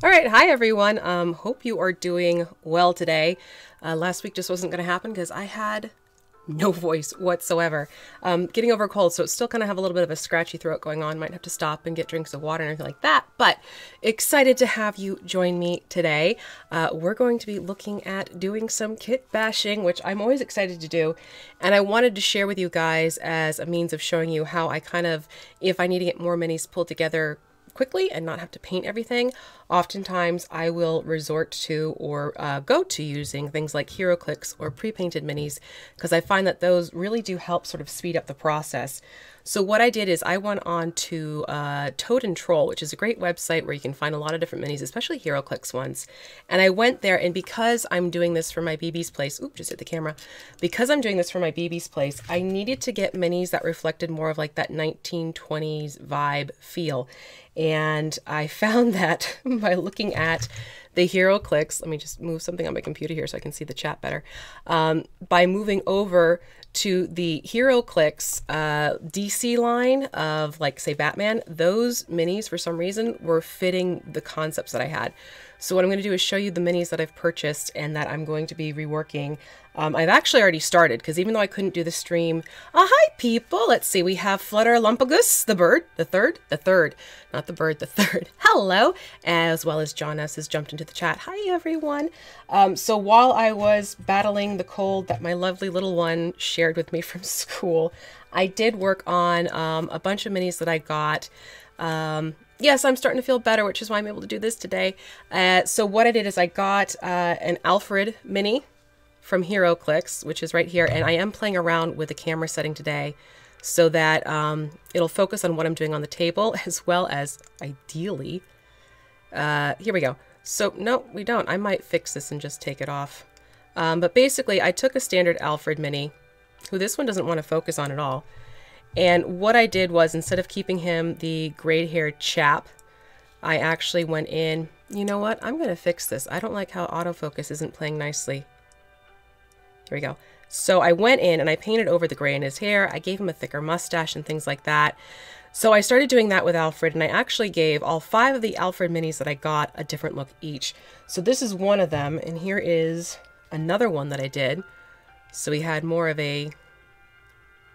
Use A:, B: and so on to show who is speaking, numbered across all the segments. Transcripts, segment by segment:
A: All right, hi everyone. Hope you are doing well today. Last week just wasn't going to happen because I had no voice whatsoever. Getting over a cold, so it's still kind of have a little bit of a scratchy throat going on. Might have to stop and get drinks of water and everything like that. But excited to have you join me today. We're going to be looking at doing some kit bashing, which I'm always excited to do. And I wanted to share with you guys as a means of showing you how I kind of, if I need to get more minis pulled together quickly and not have to paint everything, oftentimes I will resort to or go to using things like HeroClix or pre-painted minis because I find that those really do help sort of speed up the process. So what I did is I went on to Toad and Troll, which is a great website where you can find a lot of different minis, especially HeroClix ones. And I went there, and because I'm doing this for my BB's place, oops, just hit the camera. Because I'm doing this for my BB's place, I needed to get minis that reflected more of like that 1920s vibe feel. And I found that by looking at the HeroClix, let me just move something on my computer here so I can see the chat better. By moving over to the HeroClix DC line of, like, say, Batman, those minis for some reason were fitting the concepts that I had. So what I'm going to do is show you the minis that I've purchased and that I'm going to be reworking. I've actually already started because even though I couldn't do the stream, hi people, let's see, we have Flutter Lumpagus, the bird, the third, not the bird, the third, hello, as well as John S. has jumped into the chat. Hi everyone. So while I was battling the cold that my lovely little one shared with me from school, I did work on a bunch of minis that I got. Yes, I'm starting to feel better, which is why I'm able to do this today. So what I did is I got an Alfred mini from HeroClix, which is right here, and I am playing around with the camera setting today so that it'll focus on what I'm doing on the table, as well as, ideally, here we go. So, no, we don't. I might fix this and just take it off. But basically, I took a standard Alfred mini, who this one doesn't want to focus on at all. And what I did was, instead of keeping him the gray-haired chap, I actually went in, you know what, I'm going to fix this. I don't like how autofocus isn't playing nicely. Here we go. So I went in and I painted over the gray in his hair. I gave him a thicker mustache and things like that. So I started doing that with Alfred, and I actually gave all 5 of the Alfred minis that I got a different look each. So this is one of them, and here is another one that I did. So he had more of a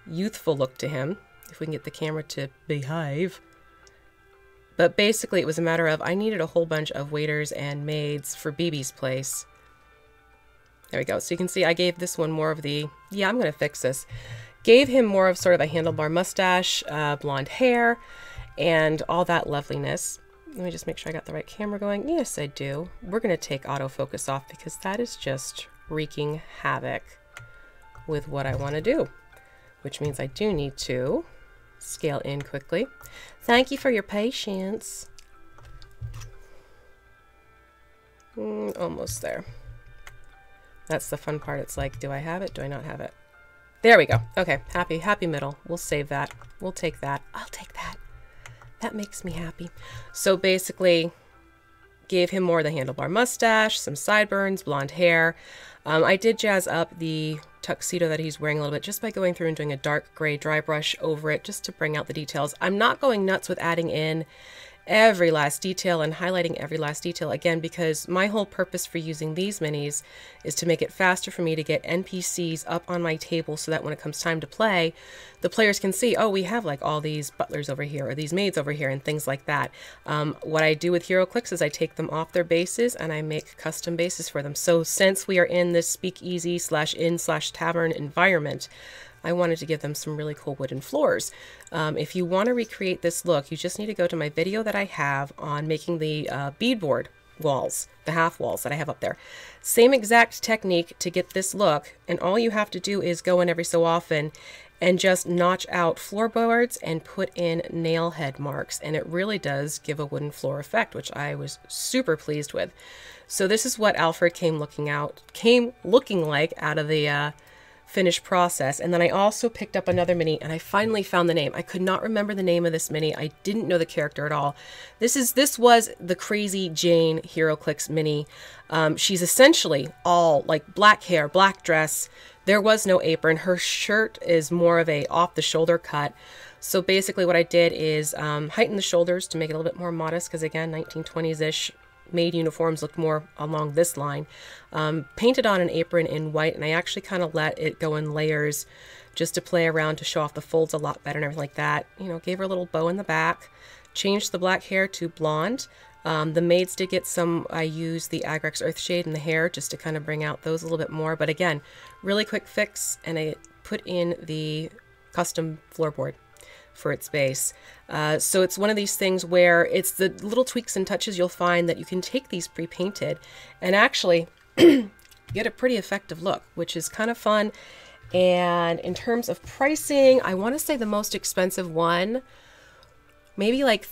A: youthful look to him, if we can get the camera to behave. But basically it was a matter of I needed a whole bunch of waiters and maids for BB's place. There we go. So you can see I gave this one more of the, yeah, I'm going to fix this. Gave him more of sort of a handlebar mustache, blonde hair, and all that loveliness. Let me just make sure I got the right camera going. Yes, I do. We're going to take autofocus off because that is just wreaking havoc with what I want to do, which means I do need to scale in quickly. Thank you for your patience. Almost there. That's the fun part. It's like, do I have it? Do I not have it? There we go. Okay, happy middle. We'll save that. We'll take that. I'll take that. That makes me happy. So basically, gave him more of the handlebar mustache, some sideburns, blonde hair. I did jazz up the tuxedo that he's wearing a little bit just by going through and doing a dark gray dry brush over it just to bring out the details. I'm not going nuts with adding in every last detail and highlighting every last detail, again, because my whole purpose for using these minis is to make it faster for me to get NPCs up on my table so that when it comes time to play, the players can see, oh, we have like all these butlers over here or these maids over here and things like that. What I do with HeroClix is I take them off their bases and I make custom bases for them. So since we are in this speakeasy / inn / tavern environment, I wanted to give them some really cool wooden floors. If you want to recreate this look, you just need to go to my video that I have on making the beadboard walls, the half walls that I have up there. Same exact technique to get this look, and all you have to do is go in every so often and just notch out floorboards and put in nail head marks, and it really does give a wooden floor effect, which I was super pleased with. So this is what Alfred came looking like out of the finished process. And then I also picked up another mini, and I finally found the name. I could not remember the name of this mini. I didn't know the character at all. This was the Crazy Jane HeroClix mini. She's essentially all like black hair, black dress. There was no apron. Her shirt is more of a off the shoulder cut. So basically what I did is heighten the shoulders to make it a little bit more modest, because again, 1920s-ish maid uniforms looked more along this line. Painted on an apron in white, and I actually kind of let it go in layers just to play around to show off the folds a lot better and everything like that. You know, gave her a little bow in the back, changed the black hair to blonde. The maids did get some, I used the Agrex Earthshade in the hair just to kind of bring out those a little bit more. But again, really quick fix, and I put in the custom floorboard for its base. So it's one of these things where it's the little tweaks and touches you'll find that you can take these pre-painted and actually get a pretty effective look, which is kind of fun. And in terms of pricing, I want to say the most expensive one, maybe like,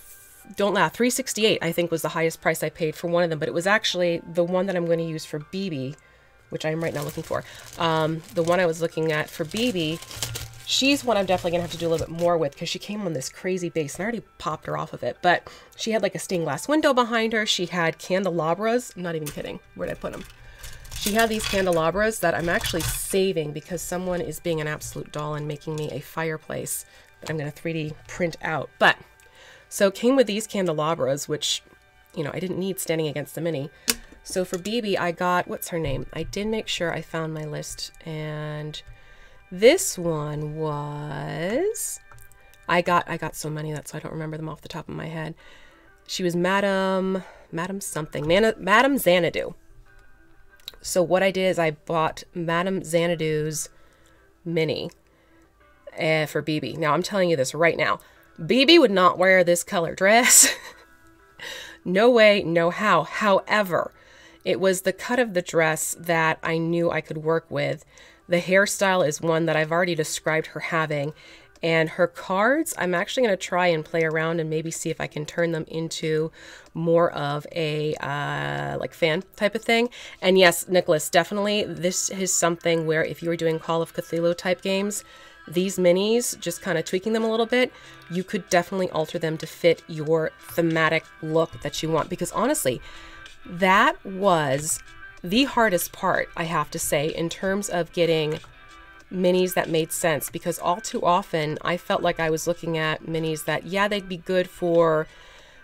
A: don't laugh, $368 I think was the highest price I paid for one of them, but it was actually the one that I'm going to use for BB, which I'm right now looking for. The one I was looking at for BB, she's one I'm definitely going to have to do a little bit more with because she came on this crazy base and I already popped her off of it, but she had like a stained glass window behind her. She had candelabras. I'm not even kidding. Where'd I put them? She had these candelabras that I'm actually saving because someone is being an absolute doll and making me a fireplace that I'm going to 3D print out. But so it came with these candelabras, which, you know, I didn't need standing against the mini. So for BB, I got, what's her name? I did make sure I found my list, and this one was, I got so many, that's why I don't remember them off the top of my head. She was Madam something, Madam Xanadu. So what I did is I bought Madam Xanadu's mini for BB. Now I'm telling you this right now. BB would not wear this color dress. No way, no how. However, it was the cut of the dress that I knew I could work with. The hairstyle is one that I've already described her having. And her cards, I'm actually going to try and play around and maybe see if I can turn them into more of a like fan type of thing. And yes, Nicholas, definitely this is something where if you were doing Call of Cthulhu type games, these minis, just kind of tweaking them a little bit, you could definitely alter them to fit your thematic look that you want. Because honestly, that was the hardest part, I have to say, in terms of getting minis that made sense, because all too often I felt like I was looking at minis that, yeah, they'd be good for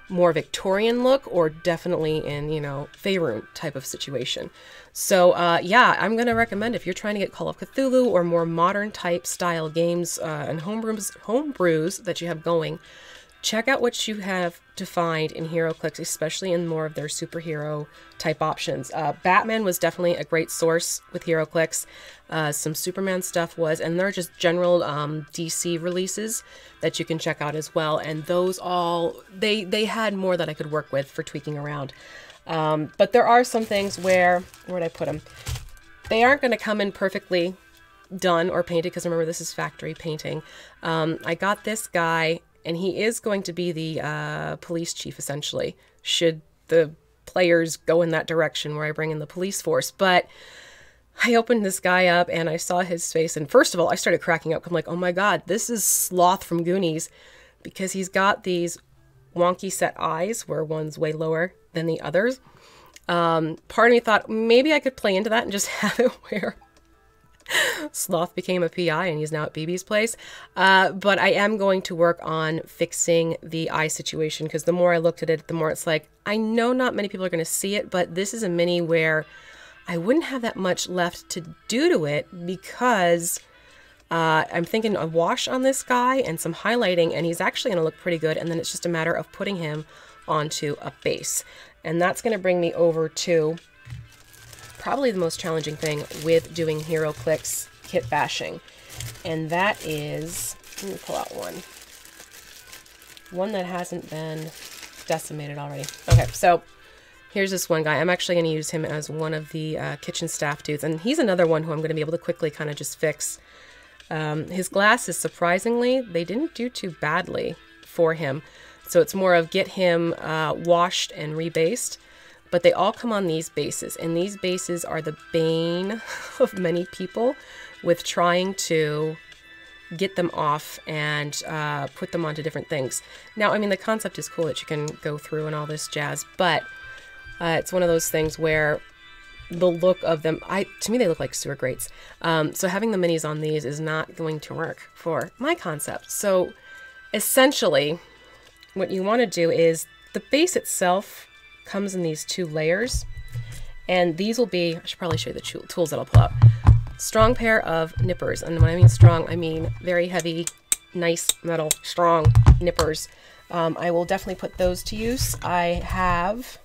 A: more Victorian look or definitely in, you know, Faerun type of situation. So yeah, I'm going to recommend if you're trying to get Call of Cthulhu or more modern type style games and homebrews that you have going, check out what you have to find in HeroClix, especially in more of their superhero type options. Batman was definitely a great source with HeroClix. Some Superman stuff was, and they're just general DC releases that you can check out as well. And those all, they had more that I could work with for tweaking around. But there are some things where'd I put them? They aren't going to come in perfectly done or painted, because remember, this is factory painting. I got this guy, and he is going to be the police chief, essentially, should the players go in that direction where I bring in the police force. But I opened this guy up, and I saw his face, and first of all, I started cracking up. I'm like, oh my god, this is Sloth from Goonies, because he's got these wonky set eyes where one's way lower than the others. Part of me thought maybe I could play into that and just have it where Sloth became a PI and he's now at BB's place. But I am going to work on fixing the eye situation, because the more I looked at it, the more it's like, I know not many people are going to see it, but this is a mini where I wouldn't have that much left to do to it, because I'm thinking a wash on this guy and some highlighting, and he's actually going to look pretty good. And then it's just a matter of putting him onto a base. And that's going to bring me over to probably the most challenging thing with doing HeroClix kit bashing. And that is, let me pull out one that hasn't been decimated already. Okay, so here's this one guy. I'm actually going to use him as one of the kitchen staff dudes. And he's another one who I'm going to be able to quickly kind of just fix. His glasses, surprisingly, they didn't do too badly for him. So it's more of get him washed and rebased. But they all come on these bases. And these bases are the bane of many people with trying to get them off and put them onto different things. Now, I mean, the concept is cool that you can go through and all this jazz. But it's one of those things where the look of them, to me, they look like sewer grates. So having the minis on these is not going to work for my concept. So essentially, what you want to do is the base itself comes in these 2 layers. And these will be, I should probably show you the tools that I'll pull out. Strong pair of nippers. And when I mean strong, I mean very heavy, nice metal, strong nippers. I will definitely put those to use. I have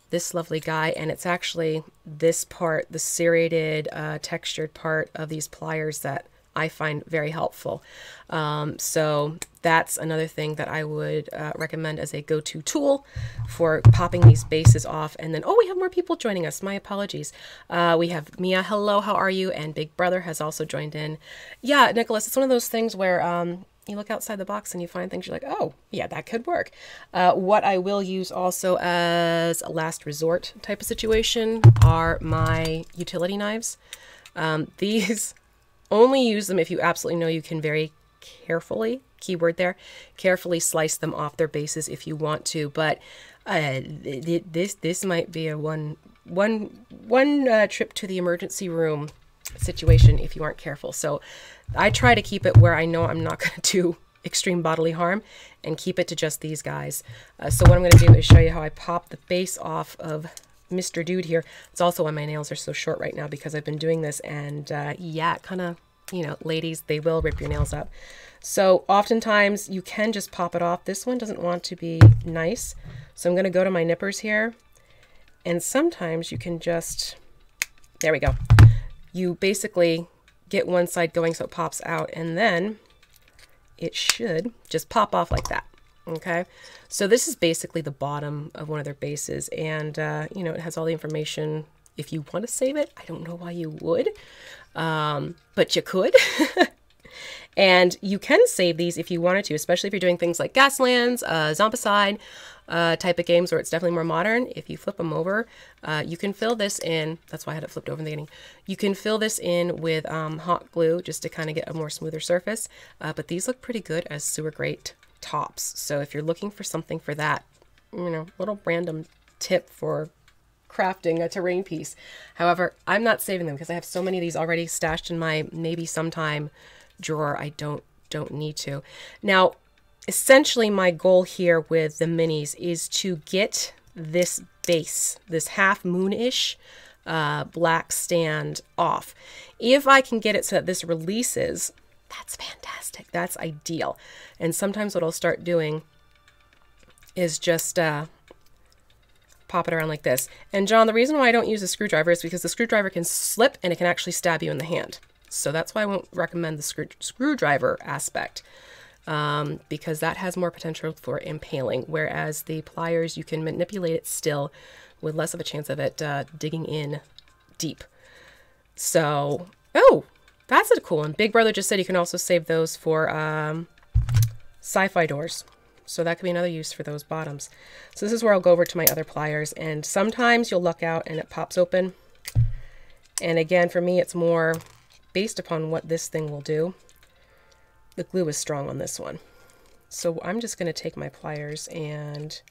A: this lovely guy, and it's actually this part, the serrated, textured part of these pliers that I find very helpful. So that's another thing that I would recommend as a go-to tool for popping these bases off. And then, oh, we have more people joining us. My apologies. We have Mia, hello, how are you? And Big Brother has also joined in. Yeah, Nicholas, it's one of those things where you look outside the box and you find things you're like, oh, yeah, that could work. What I will use also as a last resort type of situation are my utility knives. These, only use them if you absolutely know you can very carefully, keyword there, carefully slice them off their bases if you want to. But this might be a one trip to the emergency room situation if you aren't careful. So I try to keep it where I know I'm not going to do extreme bodily harm and keep it to just these guys. So what I'm going to do is show you how I pop the base off of Mr. Dude here. It's also why my nails are so short right now, because I've been doing this, and yeah, kind of, you know, ladies, they will rip your nails up. So oftentimes you can just pop it off. This one doesn't want to be nice. So I'm going to go to my nippers here, and sometimes you can just, there we go. You basically get one side going so it pops out, and then it should just pop off like that. Okay, so this is basically the bottom of one of their bases, and you know, it has all the information. If you want to save it, I don't know why you would, but you could. And you can save these if you wanted to, especially if you're doing things like Gaslands, Zombicide type of games where it's definitely more modern. If you flip them over, you can fill this in. That's why I had it flipped over in the beginning. You can fill this in with hot glue just to kind of get a more smoother surface. But these look pretty good as sewer grate tops. So if you're looking for something for that, you know, little random tip for crafting a terrain piece. However, I'm not saving them because I have so many of these already stashed in my maybe sometime drawer. I don't need to. Now, essentially my goal here with the minis is to get this base, this half moon-ish black stand off. If I can get it so that this releases, that's fantastic. That's ideal. And sometimes what I'll start doing is just pop it around like this. And John, the reason why I don't use a screwdriver is because the screwdriver can slip and it can actually stab you in the hand. So that's why I won't recommend the screwdriver aspect, because that has more potential for impaling, whereas the pliers, you can manipulate it still with less of a chance of it digging in deep. So, oh, that's a cool one. Big Brother just said you can also save those for sci-fi doors. So that could be another use for those bottoms. So this is where I'll go over to my other pliers, and sometimes you'll luck out and it pops open. And again, for me, it's more based upon what this thing will do. The glue is strong on this one. So I'm just going to take my pliers and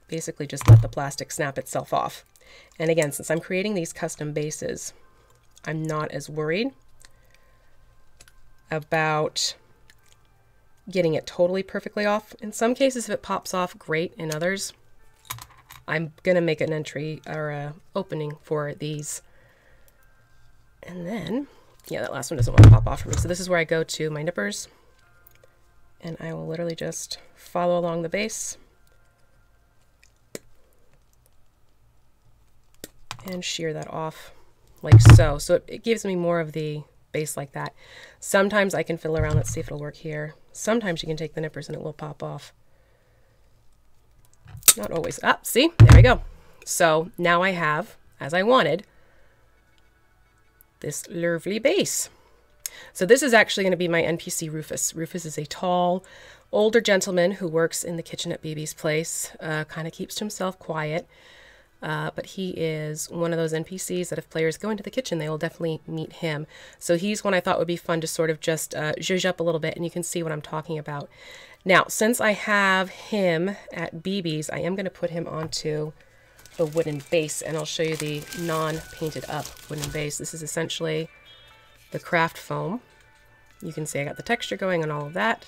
A: basically just let the plastic snap itself off. And again, since I'm creating these custom bases, I'm not as worried about getting it totally perfectly off. In some cases, if it pops off, great. In others, I'm going to make an entry or a opening for these. And then, yeah, that last one doesn't want to pop off for me. So this is where I go to my nippers, and I will literally just follow along the base and shear that off like so. So it gives me more of the base like that. Sometimes I can fiddle around. Let's see if it'll work here. Sometimes you can take the nippers and it will pop off. Not always. Ah, see? There we go. So now I have, as I wanted, this lovely base. So this is actually going to be my NPC Rufus. Rufus is a tall, older gentleman who works in the kitchen at BB's place. Kind of keeps to himself, quiet. But he is one of those NPCs that if players go into the kitchen, they will definitely meet him. So he's one I thought would be fun to sort of just zhuzh up a little bit, and you can see what I'm talking about. Now, since I have him at BB's, I am going to put him onto the wooden base, and I'll show you the non-painted up wooden base. This is essentially the craft foam. You can see I got the texture going and all of that.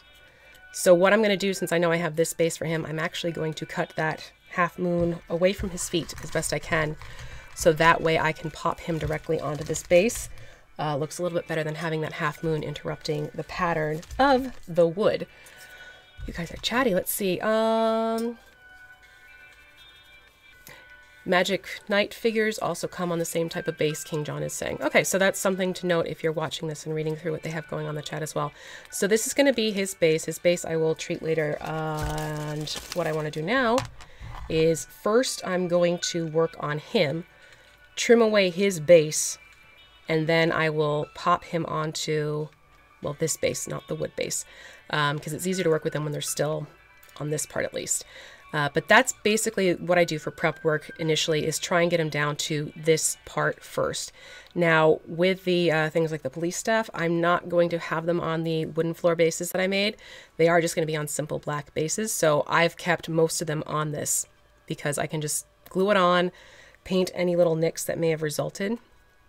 A: So what I'm going to do, since I know I have this base for him, I'm actually going to cut that half moon away from his feet as best I can. So that way I can pop him directly onto this base. Looks a little bit better than having that half moon interrupting the pattern of the wood. You guys are chatty. Let's see. Magic Knight figures also come on the same type of base, King John is saying. Okay, so that's something to note if you're watching this and reading through what they have going on the chat as well. So this is going to be his base. His base I will treat later. And what I want to do now is first I'm going to work on him, trim away his base, and then I will pop him onto, well, this base, not the wood base, because it's easier to work with them when they're still on this part at least. But that's basically what I do for prep work initially, is try and get them down to this part first. Now, with the things like the police staff, I'm not going to have them on the wooden floor bases that I made. They are just going to be on simple black bases. So I've kept most of them on this because I can just glue it on, paint any little nicks that may have resulted,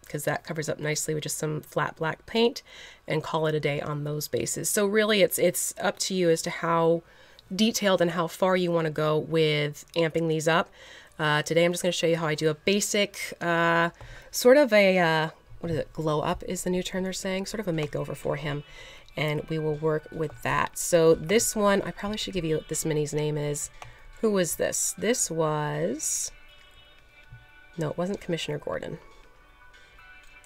A: because that covers up nicely with just some flat black paint, and call it a day on those bases. So really it's up to you as to how detailed and how far you want to go with amping these up. Today I'm just going to show you how I do a basic sort of a what is it, glow up is the new term they're saying, sort of a makeover for him, and we will work with that. So this one, I probably should give you what this mini's name is. Who was this? This was, no, it wasn't Commissioner Gordon.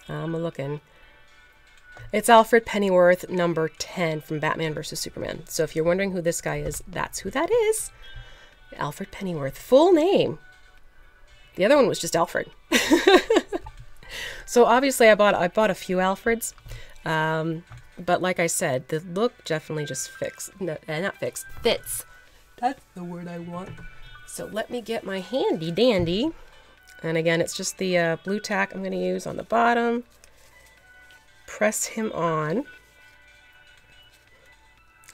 A: I'm looking. It's Alfred Pennyworth, number 10 from Batman vs. Superman. So if you're wondering who this guy is, that's who that is. Alfred Pennyworth. Full name. The other one was just Alfred. So obviously I bought a few Alfreds. But like I said, the look definitely just fits. That's the word I want. So let me get my handy dandy. And again, it's just the blue tack I'm going to use on the bottom. Press him on.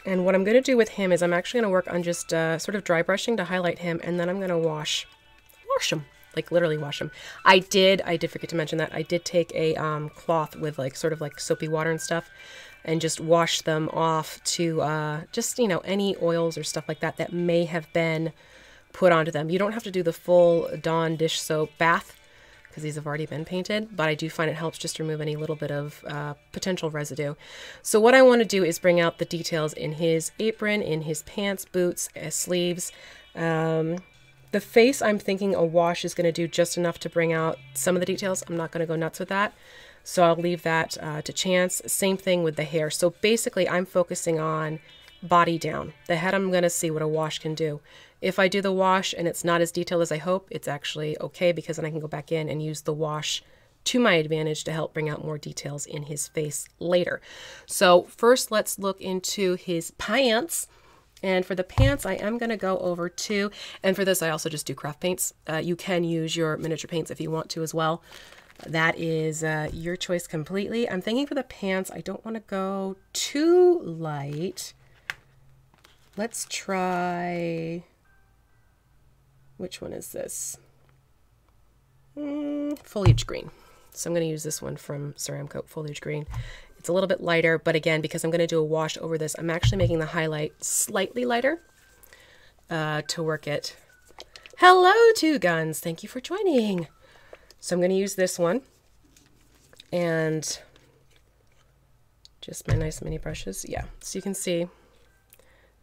A: And what I'm going to do with him is I'm actually going to work on just sort of dry brushing to highlight him, and then I'm going to wash him, like literally wash him. I did forget to mention that I did take a cloth with like sort of like soapy water and stuff, and just wash them off to just, you know, any oils or stuff like that that may have been put onto them. You don't have to do the full Dawn dish soap bath, because these have already been painted, but I do find it helps just remove any little bit of potential residue. So what I want to do is bring out the details in his apron, in his pants, boots, sleeves. The face, I'm thinking a wash is going to do just enough to bring out some of the details. I'm not going to go nuts with that, so I'll leave that to chance. Same thing with the hair. So basically I'm focusing on body down. The head, I'm going to see what a wash can do. If I do the wash and it's not as detailed as I hope, it's actually okay, because then I can go back in and use the wash to my advantage to help bring out more details in his face later. So first let's look into his pants. And for the pants, I am going to go over to, and for this I also just do craft paints. You can use your miniature paints if you want to as well. That is your choice completely. I'm thinking for the pants, I don't want to go too light. Let's try... Which one is this? Foliage green. So I'm going to use this one from Ceramcoat, Foliage Green. It's a little bit lighter, but again, because I'm going to do a wash over this, I'm actually making the highlight slightly lighter to work it. Hello, Two Guns. Thank you for joining. So I'm going to use this one and just my nice mini brushes. Yeah, so you can see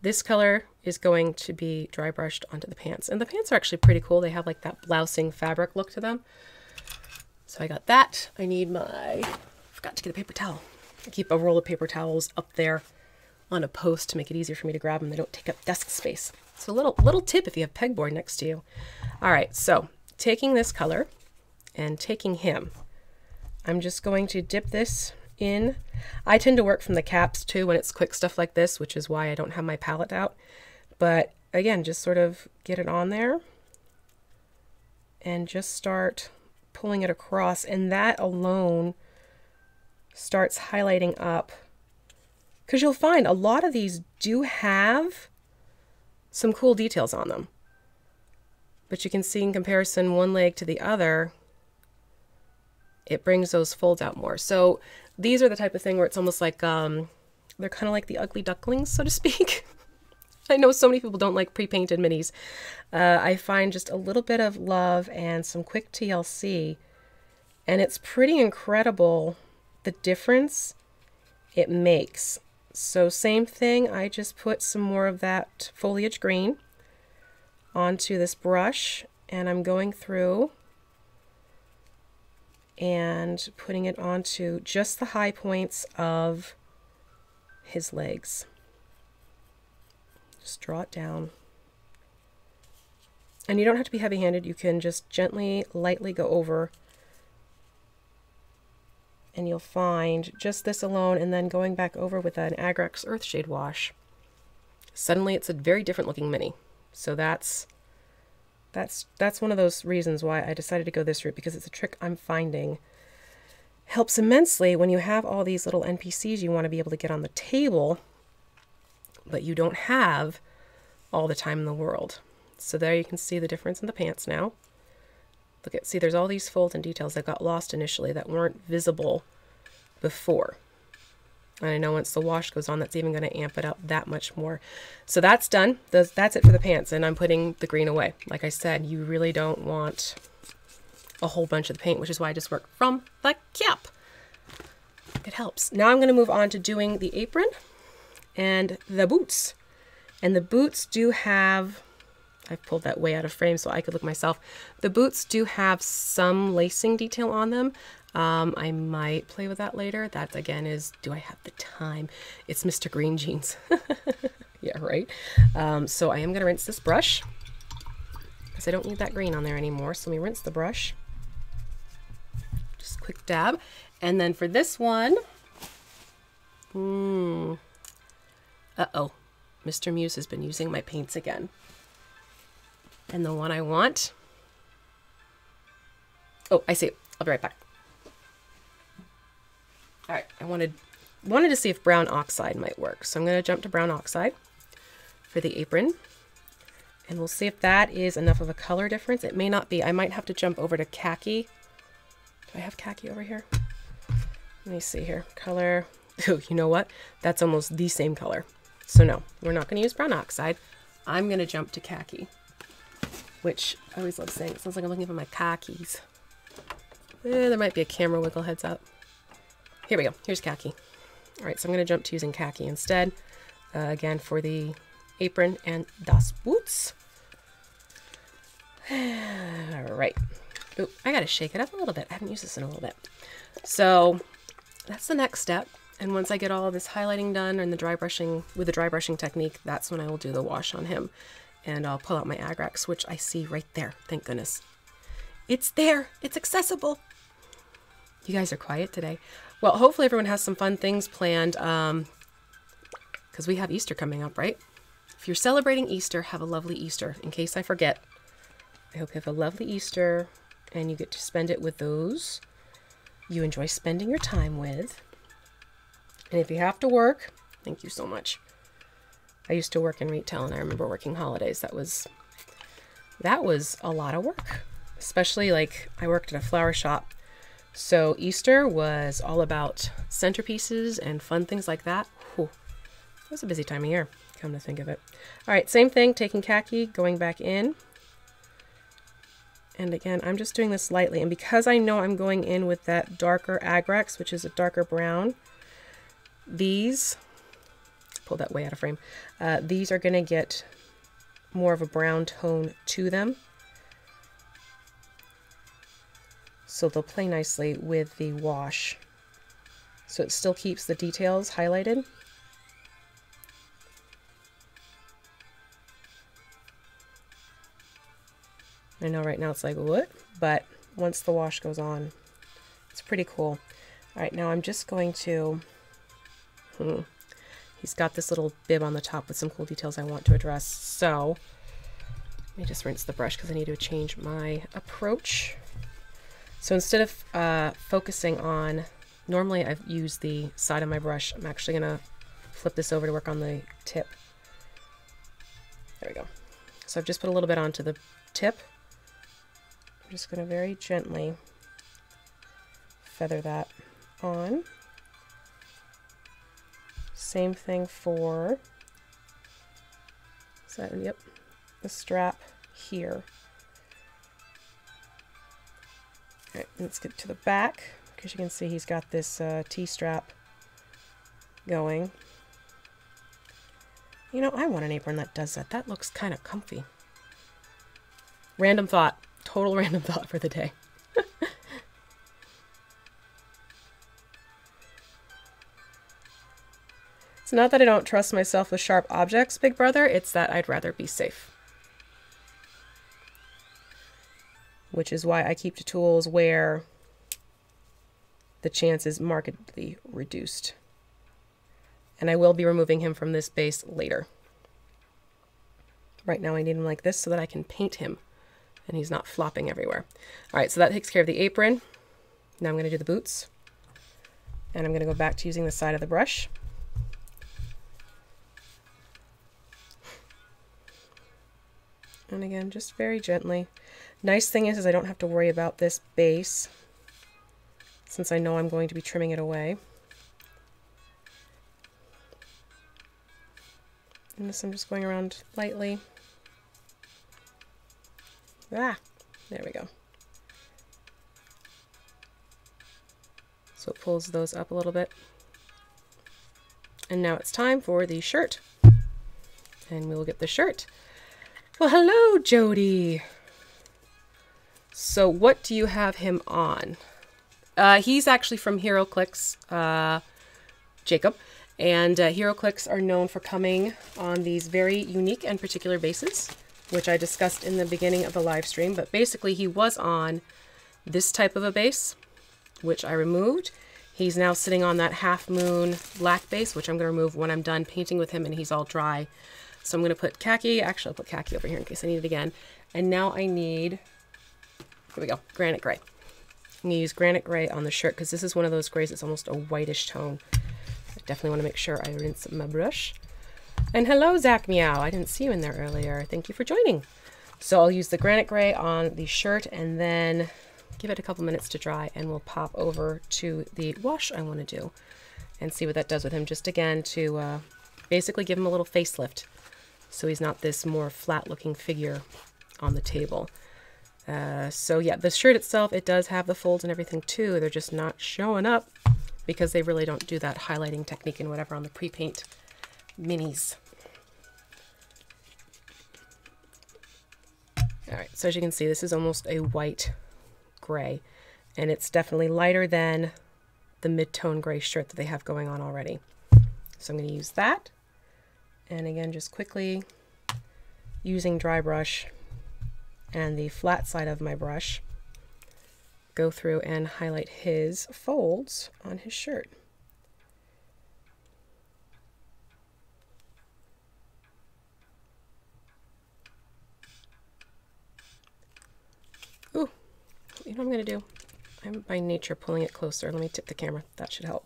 A: this color is going to be dry brushed onto the pants. And the pants are actually pretty cool. They have like that blousing fabric look to them. So I got that. I need my, forgot to get a paper towel. I keep a roll of paper towels up there on a post to make it easier for me to grab them. They don't take up desk space. So a little tip if you have pegboard next to you. All right, so taking this color and taking him, I'm just going to dip this in. I tend to work from the caps too when it's quick stuff like this, which is why I don't have my palette out. But again, just sort of get it on there and just start pulling it across, and that alone starts highlighting up, because you'll find a lot of these do have some cool details on them, but you can see in comparison one leg to the other, it brings those folds out more. So these are the type of thing where it's almost like they're kind of like the ugly ducklings, so to speak. I know so many people don't like pre-painted minis. I find just a little bit of love and some quick TLC, and it's pretty incredible the difference it makes. So same thing, I just put some more of that foliage green onto this brush, and I'm going through and putting it onto just the high points of his legs. Just draw it down. And you don't have to be heavy-handed, you can just gently, lightly go over, and you'll find just this alone, and then going back over with an TeknoAxe Earthshade wash, suddenly it's a very different looking mini. So that's one of those reasons why I decided to go this route, because it's a trick I'm finding helps immensely when you have all these little NPCs you want to be able to get on the table, but you don't have all the time in the world. So there you can see the difference in the pants now. Look at, see, there's all these folds and details that got lost initially that weren't visible before. And I know once the wash goes on, that's even going to amp it up that much more. So that's done. That's it for the pants, and I'm putting the green away. Like I said, you really don't want a whole bunch of the paint, which is why I just worked from the cap. It helps. Now I'm going to move on to doing the apron and the boots. And the boots do have, I've pulled that way out of frame so I could look myself. The boots do have some lacing detail on them. I might play with that later. That again is, do I have the time? It's Mr. Green Jeans. Yeah, right. So I am going to rinse this brush because I don't need that green on there anymore. So let me rinse the brush. Just quick dab. And then for this one, uh-oh, Mr. Muse has been using my paints again. And the one I want, oh, I see it. I'll be right back. All right, I wanted to see if brown oxide might work. So I'm going to jump to brown oxide for the apron. And we'll see if that is enough of a color difference. It may not be. I might have to jump over to khaki. Do I have khaki over here? Let me see here. Color. Ooh, you know what? That's almost the same color. So no, we're not going to use brown oxide. I'm going to jump to khaki, which I always love saying. It sounds like I'm looking for my khakis. There might be a camera wiggle, heads up. Here we go. Here's khaki. All right, so I'm going to jump to using khaki instead. Again, for the apron and das Boots. All right. Ooh, I got to shake it up a little bit. I haven't used this in a little bit. So that's the next step. And once I get all of this highlighting done and the dry brushing with the dry brushing technique, that's when I will do the wash on him. And I'll pull out my TeknoAxe, which I see right there. Thank goodness. It's there. It's accessible. You guys are quiet today. Well, hopefully everyone has some fun things planned because we have Easter coming up, right? If you're celebrating Easter, have a lovely Easter. In case I forget, I hope you have a lovely Easter and you get to spend it with those you enjoy spending your time with. And if you have to work, thank you so much. I used to work in retail and I remember working holidays. That was a lot of work, especially like I worked at a flower shop. So Easter was all about centerpieces and fun things like that. Whew. It was a busy time of year, come to think of it. All right, same thing, taking khaki, going back in. And again, I'm just doing this lightly. And because I know I'm going in with that darker TeknoAxe, which is a darker brown, these, pull that way out of frame, these are going to get more of a brown tone to them. So they'll play nicely with the wash. So it still keeps the details highlighted. I know right now it's like, what? But once the wash goes on, it's pretty cool. All right, now I'm just going to, he's got this little bib on the top with some cool details I want to address. So let me just rinse the brush because I need to change my approach. So instead of focusing on, normally I've used the side of my brush, I'm actually going to flip this over to work on the tip. There we go. So I've just put a little bit onto the tip. I'm just going to very gently feather that on. Same thing for So, yep, the strap here. All right, let's get to the back, because you can see he's got this T-strap going. You know, I want an apron that does that. That looks kind of comfy. Random thought. Total random thought for the day. It's not that I don't trust myself with sharp objects, big brother. It's that I'd rather be safe. Which is why I keep the tools where the chance is markedly reduced. And I will be removing him from this base later. Right now I need him like this so that I can paint him and he's not flopping everywhere. All right, so that takes care of the apron. Now I'm going to do the boots. And I'm going to go back to using the side of the brush. And again, just very gently. Nice thing is I don't have to worry about this base since I know I'm going to be trimming it away. And this I'm just going around lightly. Ah, there we go. So it pulls those up a little bit. And now it's time for the shirt. And we'll get the shirt. Well, hello, Jody. So what do you have him on? He's actually from HeroClix, Jacob. And HeroClix are known for coming on these very unique and particular bases, which I discussed in the beginning of the live stream. But basically he was on this type of a base, which I removed. He's now sitting on that half moon black base, which I'm going to remove when I'm done painting with him and he's all dry. So I'm going to put khaki. Actually, I'll put khaki over here in case I need it again. And now I need, here we go, granite gray. I'm going to use granite gray on the shirt because this is one of those grays. It's almost a whitish tone. I definitely want to make sure I rinse my brush. And hello, Zach Meow. I didn't see you in there earlier. Thank you for joining. So I'll use the granite gray on the shirt and then give it a couple minutes to dry and we'll pop over to the wash I want to do and see what that does with him. Just again to basically give him a little facelift so he's not this more flat looking figure on the table. So yeah, the shirt itself, it does have the folds and everything too. They're just not showing up because they really don't do that highlighting technique and whatever on the pre-paint minis. All right, so as you can see, this is almost a white gray, and it's definitely lighter than the mid-tone gray shirt that they have going on already. So I'm going to use that, and again, just quickly using dry brush and the flat side of my brush, go through and highlight his folds on his shirt. Ooh, you know what I'm going to do? I'm by nature pulling it closer. Let me tip the camera. That should help.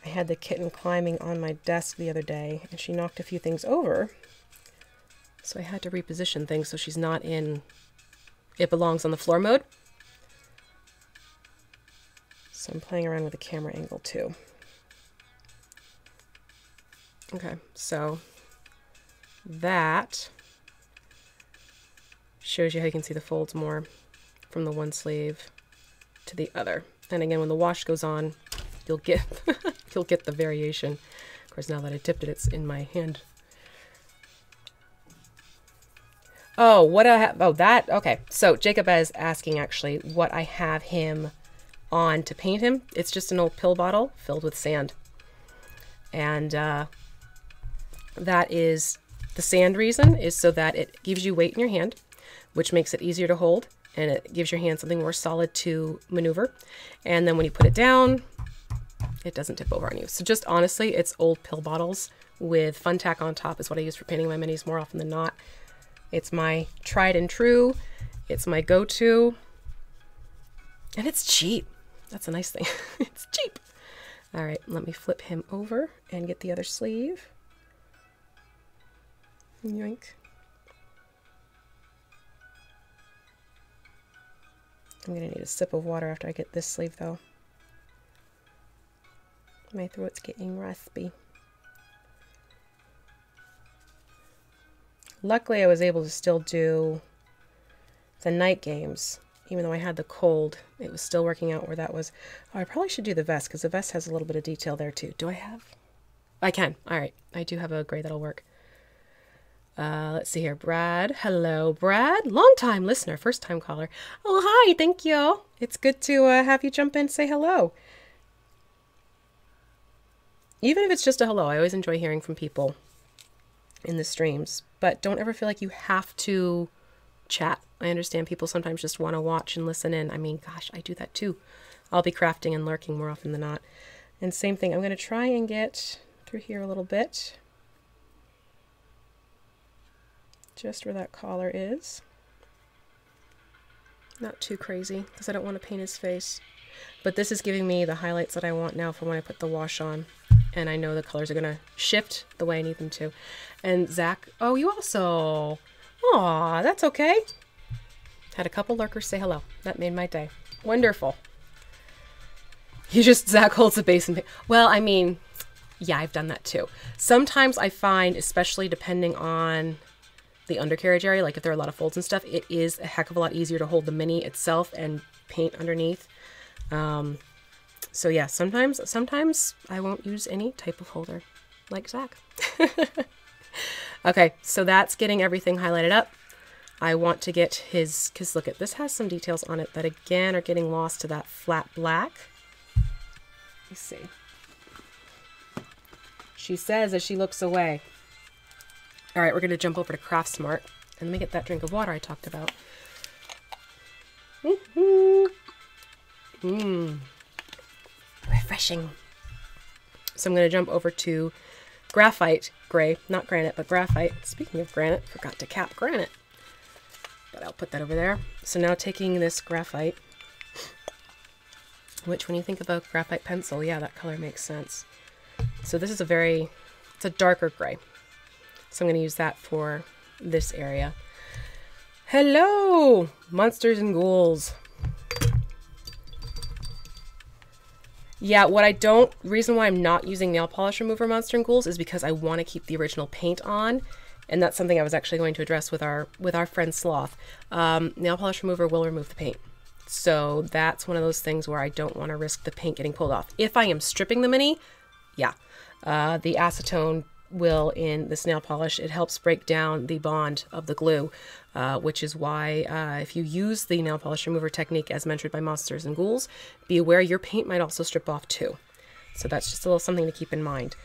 A: I had the kitten climbing on my desk the other day and she knocked a few things over. So I had to reposition things so she's not in it belongs on the floor mode. So I'm playing around with the camera angle too. Okay, so that shows you how you can see the folds more from the one sleeve to the other. And again, when the wash goes on, you'll get you'll get the variation. Of course, now that I tipped it, it's in my hand. Oh, what I have, oh, that, okay. So Jacob is asking actually what I have him on to paint him. It's just an old pill bottle filled with sand. And that is, the sand reason is so that it gives you weight in your hand, which makes it easier to hold, and it gives your hand something more solid to maneuver. And then when you put it down, it doesn't tip over on you. So just honestly, it's old pill bottles with fun tack on top is what I use for painting my minis more often than not. It's my tried and true. It's my go-to. And it's cheap. That's a nice thing. It's cheap. All right, let me flip him over and get the other sleeve. Yoink. I'm gonna need a sip of water after I get this sleeve though. My throat's getting raspy. Luckily, I was able to still do the night games. Even though I had the cold, it was still working out where that was. Oh, I probably should do the vest, because the vest has a little bit of detail there too. Do I have? I can. All right. I do have a gray that'll work. Let's see here. Brad. Hello, Brad. Long-time listener, first-time caller. Oh, hi. Thank you. It's good to have you jump in and say hello. Even if it's just a hello, I always enjoy hearing from people in the streams. But don't ever feel like you have to chat. I understand people sometimes just want to watch and listen in. I mean, gosh, I do that too. I'll be crafting and lurking more often than not. And same thing, I'm going to try and get through here a little bit. Just where that collar is. Not too crazy, because I don't want to paint his face. But this is giving me the highlights that I want now for when I put the wash on. And I know the colors are going to shift the way I need them to. And Zach, oh, you also... Aw, that's okay. Had a couple lurkers say hello. That made my day. Wonderful. You just, Zach holds the base and paint. Well, I mean, yeah, I've done that too. Sometimes I find, especially depending on the undercarriage area, like if there are a lot of folds and stuff, it is a heck of a lot easier to hold the mini itself and paint underneath. So yeah, sometimes I won't use any type of holder like Zach. Okay, so that's getting everything highlighted up. I want to get his, because look at this has some details on it that again are getting lost to that flat black. Let's see. She says as she looks away. All right, we're going to jump over to Craft Smart and let me get that drink of water I talked about. Refreshing. So I'm going to jump over to Graphite Gray, not granite, but graphite. Speaking of granite, forgot to cap granite. But I'll put that over there. So now taking this graphite, which when you think of a graphite pencil, yeah, that color makes sense. So this is it's a darker gray. So I'm going to use that for this area. Hello, monsters and ghouls. Yeah, reason why I'm not using nail polish remover Monster and Ghouls is because I want to keep the original paint on. And that's something I was actually going to address with our friend Sloth. Nail polish remover will remove the paint. So that's one of those things where I don't want to risk the paint getting pulled off. If I am stripping the mini, yeah, the acetone will in this nail polish, it helps break down the bond of the glue, which is why if you use the nail polish remover technique as mentored by Monsters and Ghouls, be aware your paint might also strip off too. So that's just a little something to keep in mind.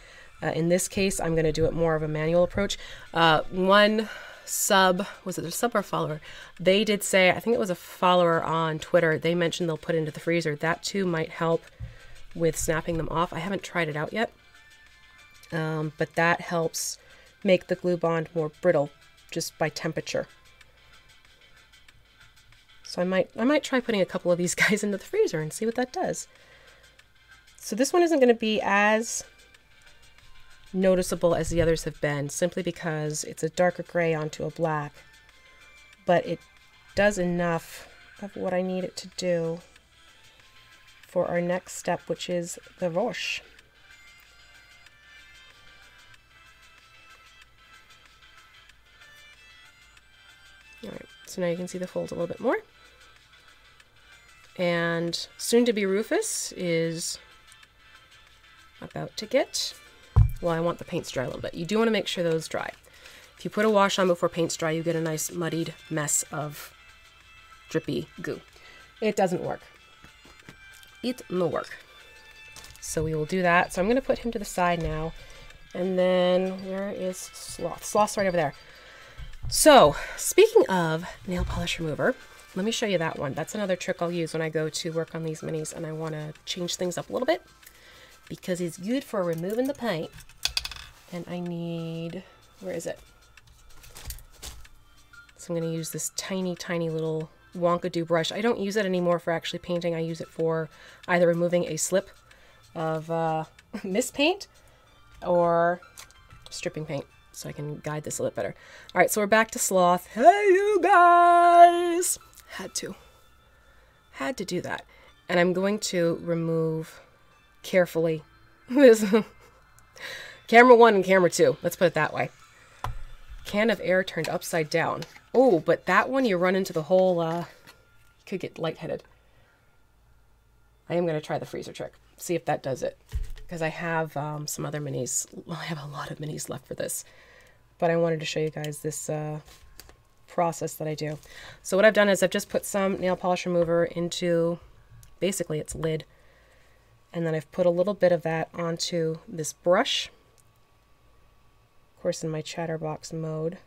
A: In this case, I'm going to do it more of a manual approach. One sub, was it a sub or follower? They did say, I think it was a follower on Twitter, they mentioned they'll put it into the freezer. That too might help with snapping them off. I haven't tried it out yet. But that helps make the glue bond more brittle just by temperature. So I might try putting a couple of these guys into the freezer and see what that does. So this one isn't going to be as noticeable as the others have been, simply because it's a darker gray onto a black, but it does enough of what I need it to do for our next step, which is the wash. All right, so now you can see the folds a little bit more. And soon to be Rufus is about to get, well, I want the paints dry a little bit. You do want to make sure those dry. If you put a wash on before paint's dry, you get a nice muddied mess of drippy goo. It doesn't work. It no work. So we will do that. So I'm going to put him to the side now. And then where is Sloth? Sloth's right over there. So speaking of nail polish remover, let me show you that one. That's another trick I'll use when I go to work on these minis and I want to change things up a little bit because it's good for removing the paint. And I need, where is it? So I'm going to use this tiny, tiny little Wonkadoo brush. I don't use it anymore for actually painting. I use it for either removing a slip of mist paint or stripping paint, so I can guide this a little better. All right, so we're back to Sloth. Hey, you guys! Had to do that. And I'm going to remove carefully This camera 1 and camera 2. Let's put it that way. Can of air turned upside down. Oh, but that one you run into the whole, you could get lightheaded. I am going to try the freezer trick. See if that does it. Because I have some other minis. Well, I have a lot of minis left for this. But I wanted to show you guys this process that I do. So what I've done is I've just put some nail polish remover into basically its lid. And then I've put a little bit of that onto this brush. Of course, in my chatterbox mode.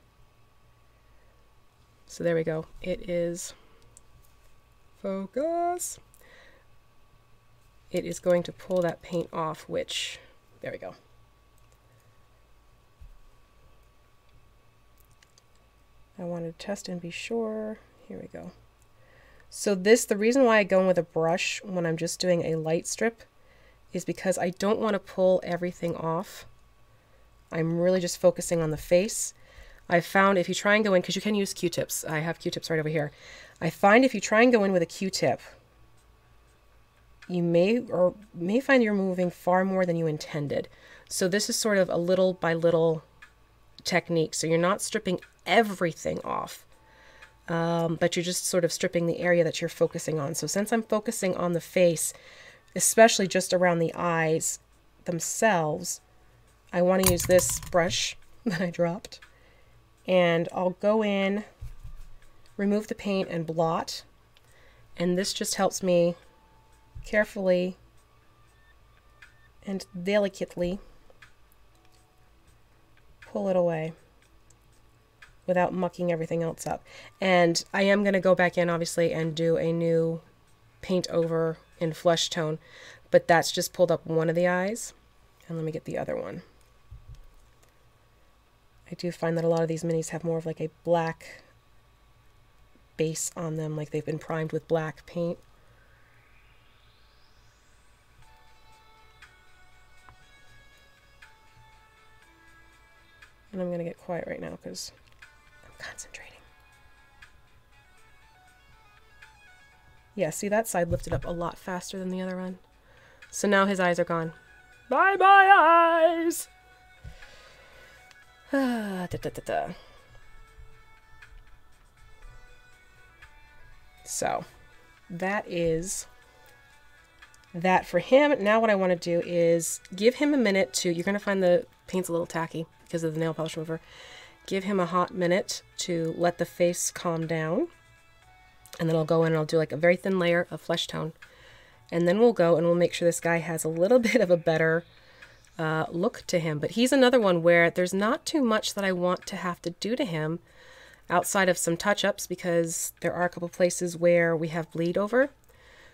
A: So there we go. It is, focus. It is going to pull that paint off, which, there we go. I wanted to test and be sure. Here we go. So this, the reason why I go in with a brush when I'm just doing a light strip is because I don't want to pull everything off. I'm really just focusing on the face. I found if you try and go in, because you can use Q-tips. I have Q-tips right over here. I find if you try and go in with a Q-tip, you may find you're moving far more than you intended. So this is sort of a little by little technique. So you're not stripping everything off, but you're just sort of stripping the area that you're focusing on. So since I'm focusing on the face, especially just around the eyes themselves, I want to use this brush that I dropped, and I'll go in, remove the paint and blot, and this just helps me carefully and delicately pull it away without mucking everything else up. And I am going to go back in obviously and do a new paint over in flesh tone, but that's just pulled up one of the eyes. And let me get the other one. I do find that a lot of these minis have more of like a black base on them, like they've been primed with black paint. And I'm going to get quiet right now because I'm concentrating. Yeah, see that side lifted up a lot faster than the other one. So now his eyes are gone. Bye bye eyes! So that is that for him. Now what I want to do is give him a minute to, you're going to find the paint's a little tacky because of the nail polish remover. Give him a hot minute to let the face calm down. And then I'll go in and I'll do like a very thin layer of flesh tone. And then we'll go and we'll make sure this guy has a little bit of a better look to him. But he's another one where there's not too much that I want to have to do to him outside of some touch-ups, because there are a couple places where we have bleed over.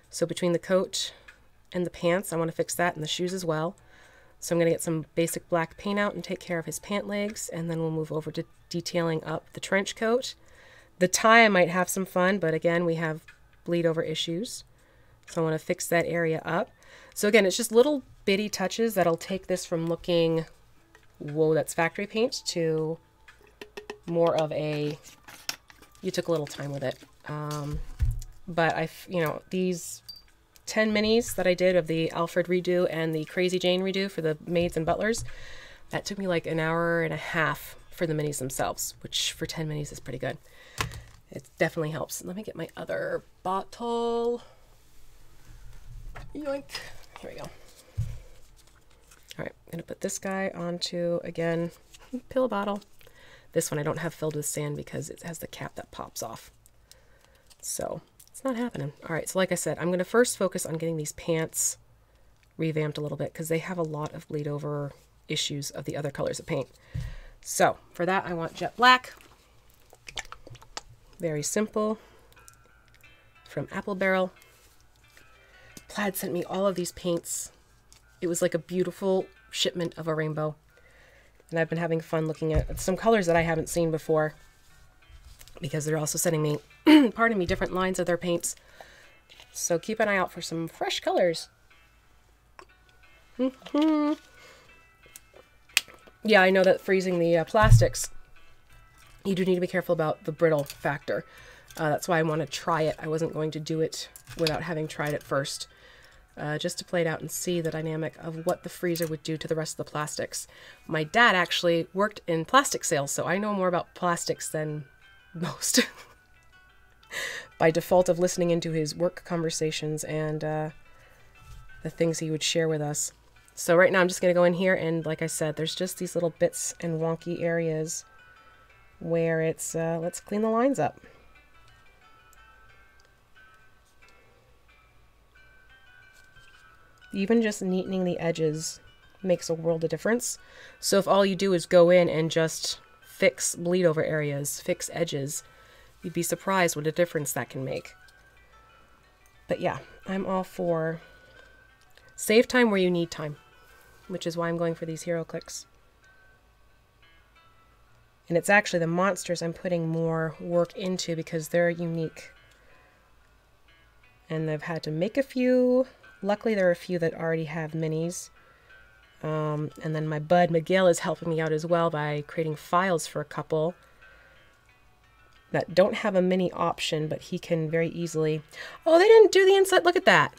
A: So between the coat and the pants, I want to fix that, and the shoes as well. So I'm going to get some basic black paint out and take care of his pant legs, and then we'll move over to detailing up the trench coat. The tie I might have some fun, but again, we have bleed over issues. So I want to fix that area up. So again, it's just little bitty touches that'll take this from looking, whoa, that's factory paint, to more of a, you took a little time with it. But these 10 minis that I did of the Alfred redo and the Crazy Jane redo for the maids and butlers, that took me like an hour and a half for the minis themselves, which for 10 minis is pretty good. It definitely helps. Let me get my other bottle. Yoink. Here we go. All right, I'm going to put this guy onto, again, pill bottle. This one I don't have filled with sand because it has the cap that pops off. So it's not happening. All right, so like I said, I'm going to first focus on getting these pants revamped a little bit because they have a lot of bleed over issues of the other colors of paint. So for that, I want jet black. Very simple. From Apple Barrel. Plaid sent me all of these paints. It was like a beautiful shipment of a rainbow. And I've been having fun looking at some colors that I haven't seen before, because they're also sending me, pardon me, different lines of their paints. So keep an eye out for some fresh colors. Yeah, I know that freezing the plastics, you do need to be careful about the brittle factor. That's why I want to try it. I wasn't going to do it without having tried it first. just to play it out and see the dynamic of what the freezer would do to the rest of the plastics. My dad actually worked in plastic sales, so I know more about plastics than most. By default of listening into his work conversations and the things he would share with us. So right now I'm just going to go in here and, like I said, there's just these little bits and wonky areas where it's, let's clean the lines up. Even just neatening the edges makes a world of difference. So if all you do is go in and just fix bleed over areas, fix edges, you'd be surprised what a difference that can make. But yeah, I'm all for save time where you need time, which is why I'm going for these HeroClix. And it's actually the monsters I'm putting more work into because they're unique. And I've had to make a few. Luckily, there are a few that already have minis. And then my bud Miguel is helping me out as well by creating files for a couple that don't have a mini option, but he can very easily... Oh, they didn't do the inside. Look at that.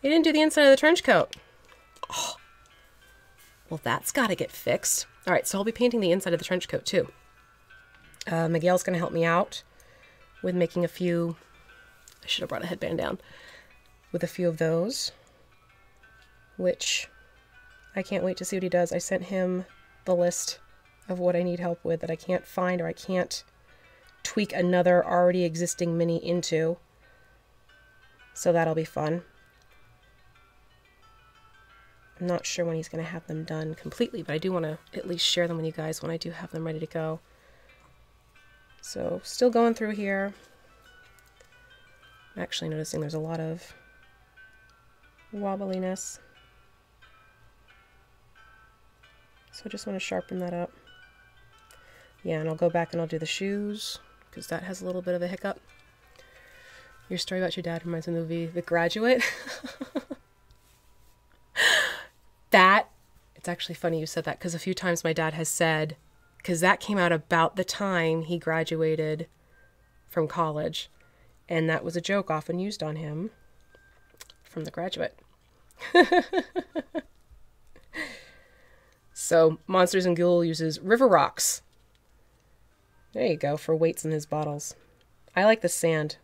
A: They didn't do the inside of the trench coat. Oh. Well, that's got to get fixed. All right, so I'll be painting the inside of the trench coat too. Miguel's going to help me out with making a few... I should have brought a headband down. With a few of those, which I can't wait to see what he does. I sent him the list of what I need help with that I can't find or I can't tweak another already existing mini into. So that'll be fun. I'm not sure when he's going to have them done completely, but I do want to at least share them with you guys when I do have them ready to go. So still going through here. I'm actually noticing there's a lot of wobbliness. So I just want to sharpen that up. Yeah, and I'll go back and I'll do the shoes because that has a little bit of a hiccup. Your story about your dad reminds me of the movie The Graduate. It's actually funny you said that because a few times my dad has said, because that came out about the time he graduated from college, and that was a joke often used on him from The Graduate. So Monsters and Ghoul uses river rocks. There you go, for weights in his bottles. I like the sand.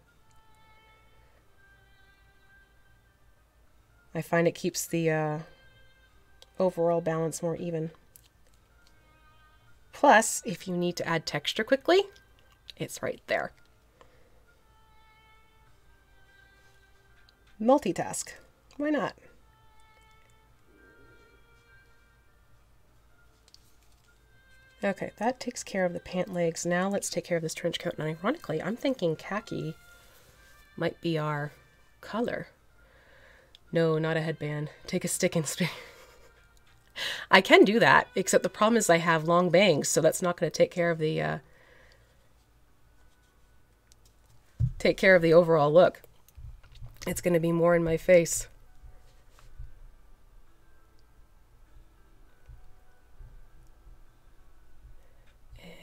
A: I find it keeps the overall balance more even. Plus, if you need to add texture quickly, it's right there. Multitask. Why not? Okay, that takes care of the pant legs. Now let's take care of this trench coat. And ironically, I'm thinking khaki might be our color. No, not a headband. Take a stick and spin. I can do that, except the problem is I have long bangs, so that's not going to take care of the overall look. It's going to be more in my face.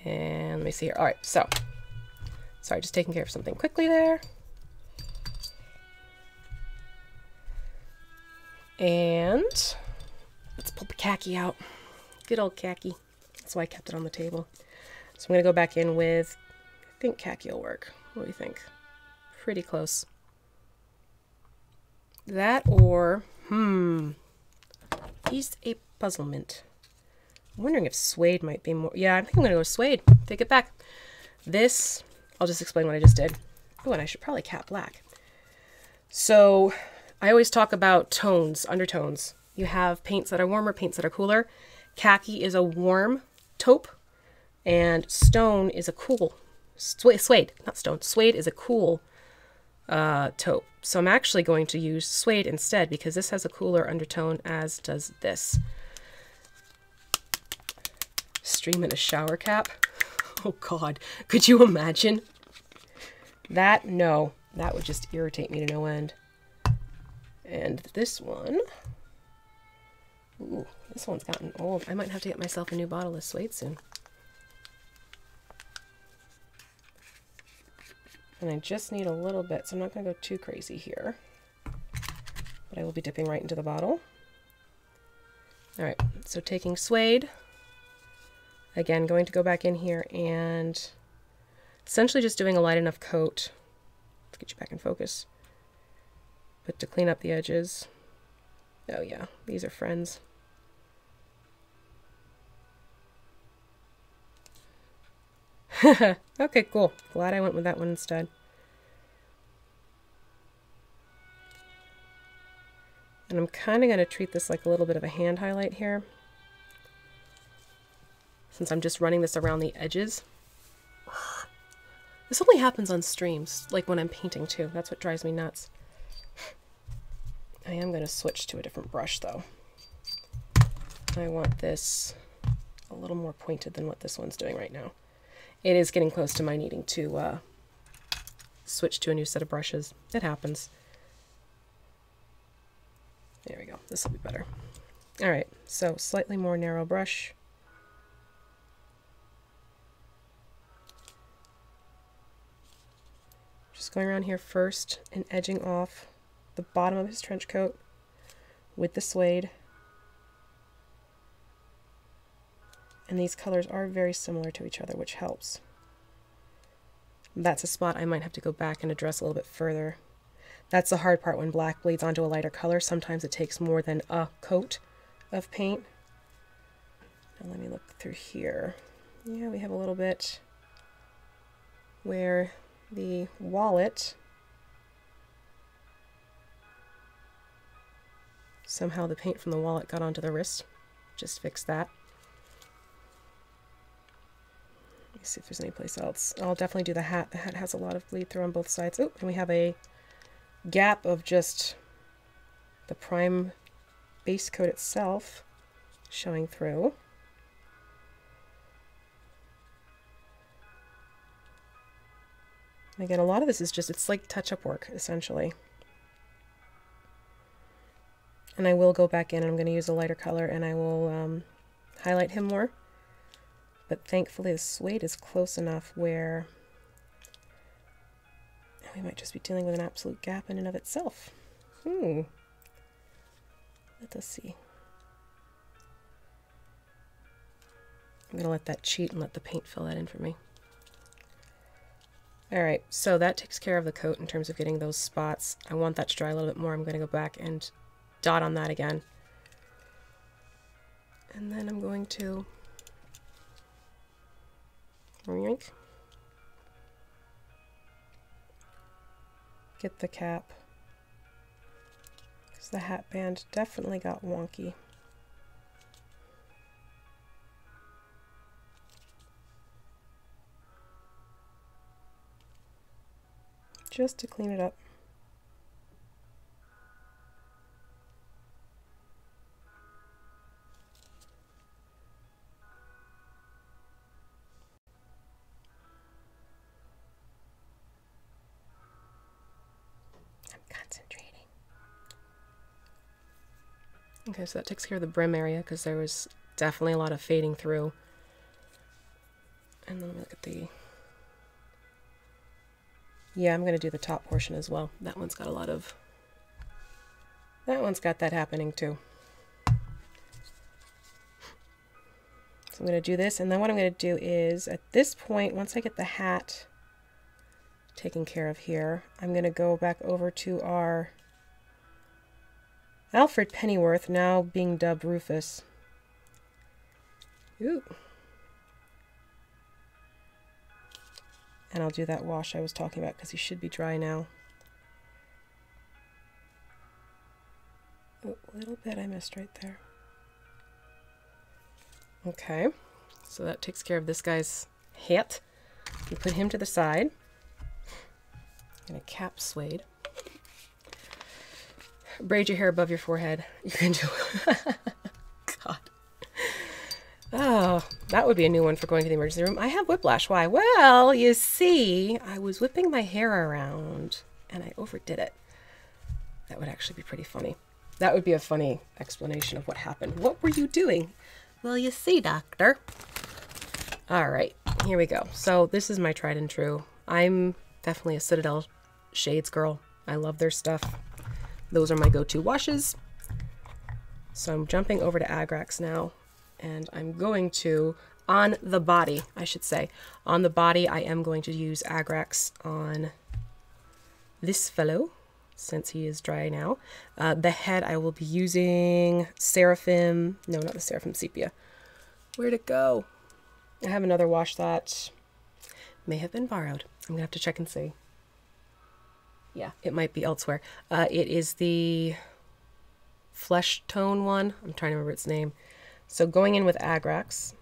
A: And let me see here. All right, so sorry, just taking care of something quickly there. And let's pull the khaki out. Good old khaki. That's why I kept it on the table. So I'm going to go back in with, I think khaki will work. What do you think? Pretty close. That or, he's a puzzlement. I'm wondering if suede might be more. Yeah, I think I'm going to go with suede. Take it back. This, I'll just explain what I just did. Oh, and I should probably cap black. So I always talk about tones, undertones. You have paints that are warmer, paints that are cooler. Khaki is a warm taupe, and stone is a cool, suede, not stone. Suede is a cool taupe. So I'm actually going to use suede instead because this has a cooler undertone, as does this. Stream in a shower cap. Oh God, could you imagine? That, no, that would just irritate me to no end. And this one, ooh, this one's gotten old. I might have to get myself a new bottle of suede soon. And I just need a little bit, so I'm not going to go too crazy here. but I will be dipping right into the bottle. All right, so taking suede, again, going to go back in here and essentially just doing a light enough coat. Let's get you back in focus. But to clean up the edges. Oh yeah, these are friends. Okay, cool. Glad I went with that one instead. And I'm kind of going to treat this like a little bit of a hand highlight here, since I'm just running this around the edges. This only happens on streams, like when I'm painting too. That's what drives me nuts. I am going to switch to a different brush though. I want this a little more pointed than what this one's doing right now. It is getting close to my needing to switch to a new set of brushes. It happens. There we go. This will be better. All right, so slightly more narrow brush. Just going around here first and edging off the bottom of his trench coat with the suede. And these colors are very similar to each other, which helps. That's a spot I might have to go back and address a little bit further. That's the hard part when black bleeds onto a lighter color. Sometimes it takes more than a coat of paint. Now let me look through here. Yeah, we have a little bit where the wallet, somehow the paint from the wallet got onto the wrist. Just fix that. Let me see if there's any place else. I'll definitely do the hat. The hat has a lot of bleed through on both sides. Oh, and we have a gap of just the prime base coat itself showing through. And again, a lot of this is just, it's like touch-up work, essentially. And I will go back in and I'm going to use a lighter color and I will highlight him more. But thankfully the suede is close enough where we might just be dealing with an absolute gap in and of itself. Let us see. I'm going to let that cheat and let the paint fill that in for me. Alright, so that takes care of the coat in terms of getting those spots. I want that to dry a little bit more. I'm going to go back and dot on that again. And then I'm going to yoink, get the cap, because the hat band definitely got wonky. Just to clean it up. Okay, so that takes care of the brim area because there was definitely a lot of fading through. And then let me look at the... Yeah, I'm going to do the top portion as well. That one's got a lot of... That one's got that happening too. So I'm going to do this, and then what I'm going to do is, at this point, once I get the hat taken care of here, I'm going to go back over to our Alfred Pennyworth, now being dubbed Rufus. Ooh. And I'll do that wash I was talking about because he should be dry now. Oh, a little bit I missed right there. Okay, so that takes care of this guy's hat. You put him to the side. I'm going to cap suede. Braid your hair above your forehead. You can do God. Oh, that would be a new one for going to the emergency room. I have whiplash. Why? Well, you see, I was whipping my hair around and I overdid it. That would actually be pretty funny. That would be a funny explanation of what happened. What were you doing? Well, you see, doctor. All right, here we go. So this is my tried and true. I'm definitely a Citadel Shades girl. I love their stuff. those are my go-to washes. So I'm jumping over to Agrax now, and I'm going to, on the body, I should say, on the body, I am going to use Agrax on this fellow, since he is dry now. The head, I will be using Seraphim, no, not the Seraphim Sepia. Where'd it go? I have another wash that may have been borrowed. I'm gonna have to check and see. Yeah, it might be elsewhere. It is the flesh tone one. I'm trying to remember its name. So going in with Agrax,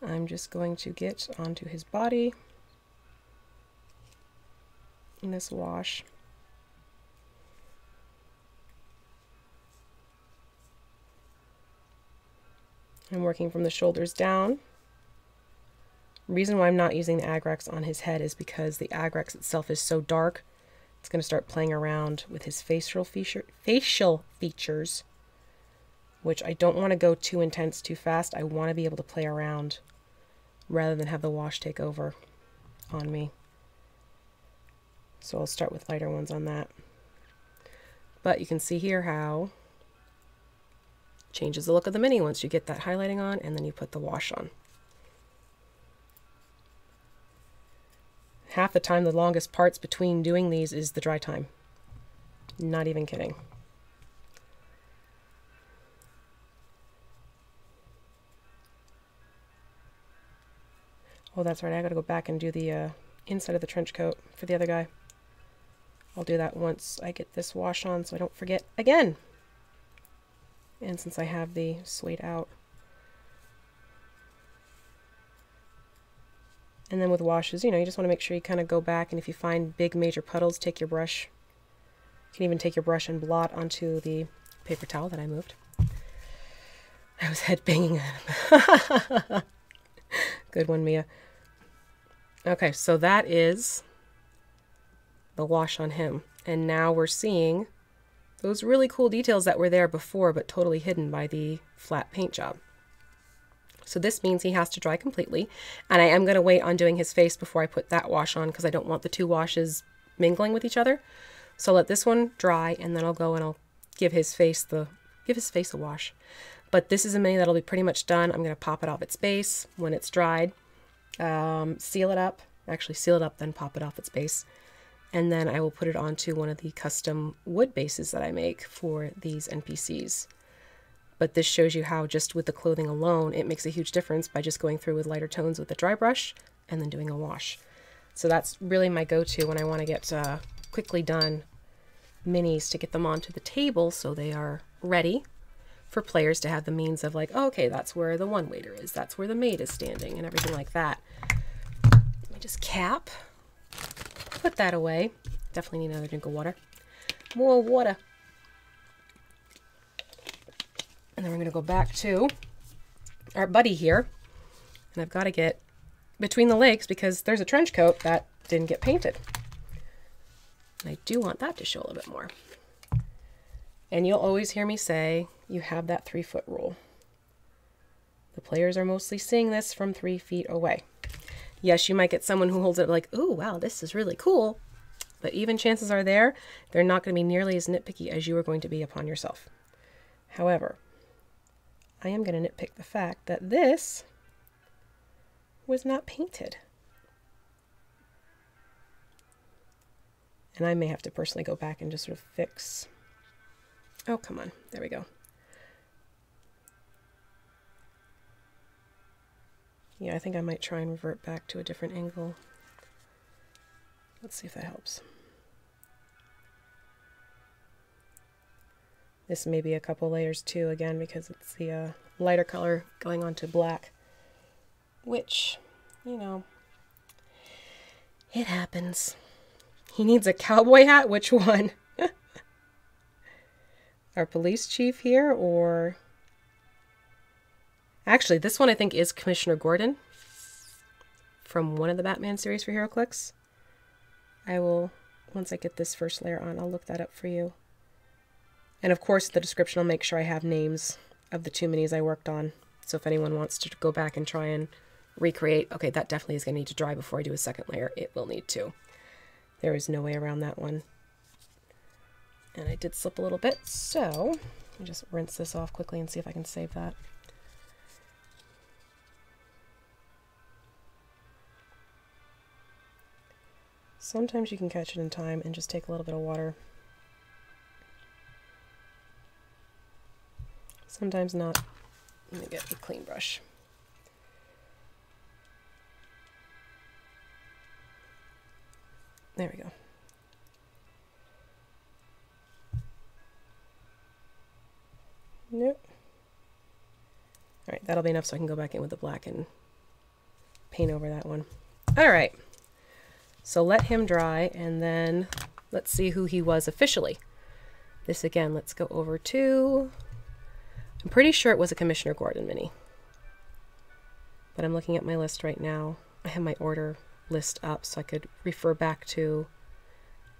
A: I'm just going to get onto his body in this wash. I'm working from the shoulders down. Reason why I'm not using the Agrax on his head is because the Agrax itself is so dark. It's going to start playing around with his facial features, which I don't want to go too intense too fast. I want to be able to play around rather than have the wash take over on me. So I'll start with lighter ones on that. But you can see here how it changes the look of the mini once you get that highlighting on and then you put the wash on. Half the time, the longest parts between doing these is the dry time. Not even kidding. Oh, that's right. I gotta go back and do the inside of the trench coat for the other guy. I'll do that once I get this wash on so I don't forget again. And since I have the suede out. And then with washes, you know, you just want to make sure you kind of go back, and if you find big major puddles, take your brush. You can even take your brush and blot onto the paper towel that I moved. I was head banging at him. Good one, Mia. Okay, so that is the wash on him. And now we're seeing those really cool details that were there before, but totally hidden by the flat paint job. So this means he has to dry completely, and I am going to wait on doing his face before I put that wash on because I don't want the two washes mingling with each other. So I'll let this one dry, and then I'll go and I'll give his face a wash. But this is a mini that'll be pretty much done. I'm going to pop it off its base when it's dried, seal it up, actually seal it up, then pop it off its base. And then I will put it onto one of the custom wood bases that I make for these NPCs. But this shows you how just with the clothing alone, it makes a huge difference by just going through with lighter tones with the dry brush and then doing a wash. So that's really my go-to when I want to get quickly done minis to get them onto the table so they are ready for players to have the means of like, oh, okay, that's where the one waiter is, that's where the maid is standing, and everything like that. Let me just cap, put that away. Definitely need another drink of water. More water. And then we're going to go back to our buddy here. And I've got to get between the legs because there's a trench coat that didn't get painted. And I do want that to show a little bit more. And you'll always hear me say, you have that 3-foot rule. The players are mostly seeing this from 3 feet away. Yes, you might get someone who holds it like, ooh, wow, this is really cool. But even chances are they're not going to be nearly as nitpicky as you are going to be upon yourself. However, I am going to nitpick the fact that this was not painted. And I may have to personally go back and just sort of fix. Oh, come on. There we go. Yeah, I think I might try and revert back to a different angle. Let's see if that helps. This may be a couple layers too, again, because it's the lighter color going on to black. Which, you know, it happens. He needs a cowboy hat? Which one? Our police chief here, or... Actually, this one I think is Commissioner Gordon from one of the Batman series for HeroClix. I will, once I get this first layer on, I'll look that up for you. And of course, the description, I'll make sure I have names of the 2 minis I worked on. So if anyone wants to go back and try and recreate, okay, that definitely is going to need to dry before I do a second layer. It will need to. There is no way around that one. And I did slip a little bit, so let me just rinse this off quickly and see if I can save that. Sometimes you can catch it in time and just take a little bit of water. Sometimes not. Let me get a clean brush. There we go. Nope. Alright, that'll be enough so I can go back in with the black and paint over that one. Alright, so let him dry, and then let's see who he was officially. This again, let's go over to... I'm pretty sure it was a Commissioner Gordon mini. But I'm looking at my list right now. I have my order list up so I could refer back to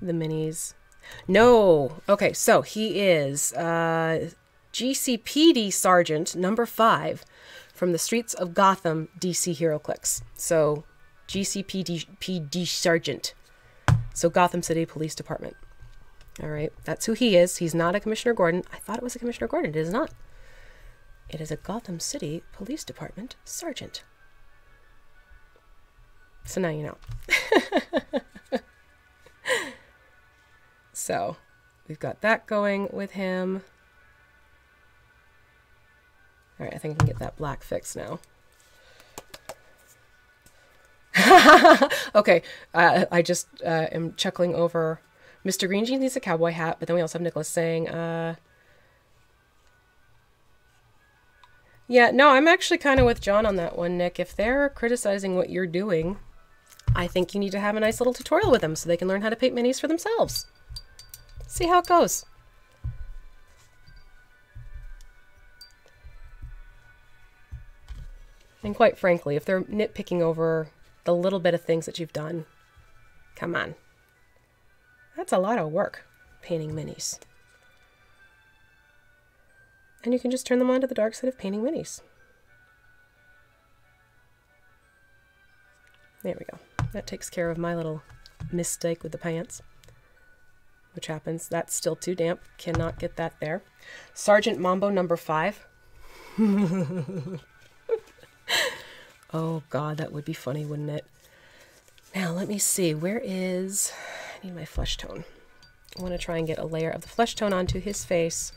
A: the minis. No! Okay, so he is GCPD Sergeant number 5 from the streets of Gotham, DC HeroClix. So GCPD Sergeant. So Gotham City Police Department. Alright, that's who he is. He's not a Commissioner Gordon. I thought it was a Commissioner Gordon. It is not. It is a Gotham City Police Department Sergeant. So now you know. So we've got that going with him. All right, I think I can get that black fixed now. Okay, I just am chuckling over Mr. Green Jeans needs a cowboy hat, but then we also have Nicholas saying, yeah, no, I'm actually kind of with John on that one, Nick. If they're criticizing what you're doing, I think you need to have a nice little tutorial with them so they can learn how to paint minis for themselves. See how it goes. And quite frankly, if they're nitpicking over the little bit of things that you've done, come on. That's a lot of work, painting minis. And you can just turn them on to the dark side of painting minis. There we go. That takes care of my little mistake with the pants, which happens. That's still too damp. Cannot get that there. Sergeant Mambo number 5. Oh God, that would be funny, wouldn't it? Now let me see. Where is... I need my flesh tone. I want to try and get a layer of the flesh tone onto his face.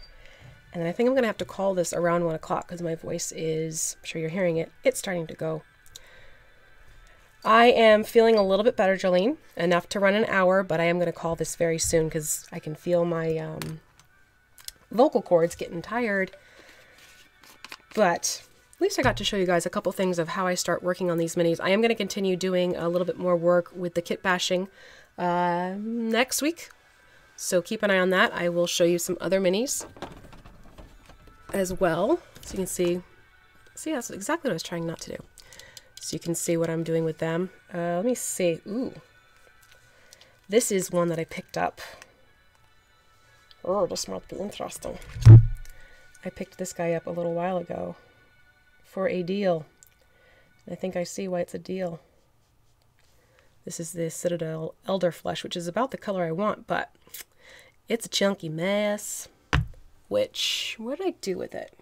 A: And then I think I'm going to have to call this around 1 o'clock because my voice is, I'm sure you're hearing it, it's starting to go. I am feeling a little bit better, Jolene. Enough to run an hour, but I am going to call this very soon because I can feel my vocal cords getting tired. But at least I got to show you guys a couple things of how I start working on these minis. I am going to continue doing a little bit more work with the kit bashing next week. So keep an eye on that. I will show you some other minis as well. So you can see that's exactly what I was trying not to do. So you can see what I'm doing with them. Let me see. Ooh. This is one that I picked up. Oh, this might be interesting. I picked this guy up a little while ago for a deal. I think I see why it's a deal. This is the Citadel Elderflesh, which is about the color I want, but it's a chunky mess. Which, what did I do with it?